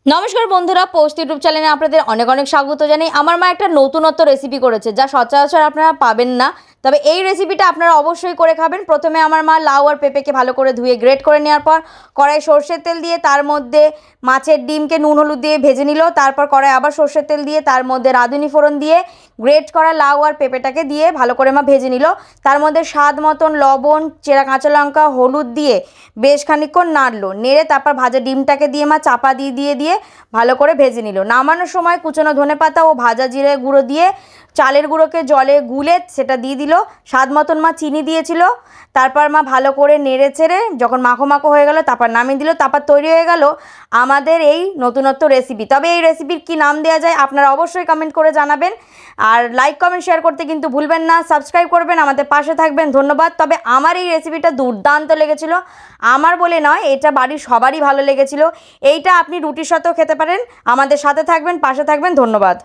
নমস্কার বন্ধুরা, post YouTube চ্যানেলে আপনাদের অনেক অনেক স্বাগত জানাই। আমার মা একটা নতুনত্ব রেসিপি করেছে যা সচরাচর আপনারা পাবেন না, তবে এই রেসিপিটা আপনারা অবশ্যই করে খাবেন। প্রথমে আমার মা লাউ আর পেঁপেকে ভালো করে ধুয়ে গ্রেট করে নেওয়ার পর কড়াই সর্ষের তেল দিয়ে তার মধ্যে মাছের ডিমকে নুন হলুদ দিয়ে ভেজে নিল। তারপর কড়াই আবার সর্ষের তেল দিয়ে তার মধ্যে রাঁধুনি ফোড়ন দিয়ে গ্রেট করা লাউ আর পেঁপেটাকে দিয়ে ভালো করে মা ভেজে নিল। তার মধ্যে স্বাদ মতন লবণ, চেরা কাঁচা লঙ্কা, হলুদ দিয়ে বেশ খানিকক্ষণ নাড়লো। নেড়ে তারপর ভাজা ডিমটাকে দিয়ে মা চাপা দিয়ে ভালো করে ভেজে নিল। নামানোর সময় কুচনো ধনেপাতা ও ভাজা জিরে গুঁড়ো দিয়ে চালের গুঁড়োকে জলে গুলে সেটা দিয়ে দিল। স্বাদ মতন মা চিনি দিয়েছিল। তারপর মা ভালো করে নেড়ে চেড়ে যখন মাখো মাখো হয়ে গেল তারপর নামিয়ে দিল। তারপর তৈরি হয়ে গেল আমাদের এই নতুনত্ব রেসিপি। তবে এই রেসিপির কী নাম দেওয়া যায় আপনারা অবশ্যই কমেন্ট করে জানাবেন। আর লাইক কমেন্ট শেয়ার করতে কিন্তু ভুলবেন না, সাবস্ক্রাইব করবেন, আমাদের পাশে থাকবেন। ধন্যবাদ। তবে আমার এই রেসিপিটা দুর্দান্ত লেগেছিল, আমার বলে নয়, এটা বাড়ির সবারই ভালো লেগেছিল। এইটা আপনি রুটির সাথেও খেতে পারেন। আমাদের সাথে থাকবেন, পাশে থাকবেন। ধন্যবাদ।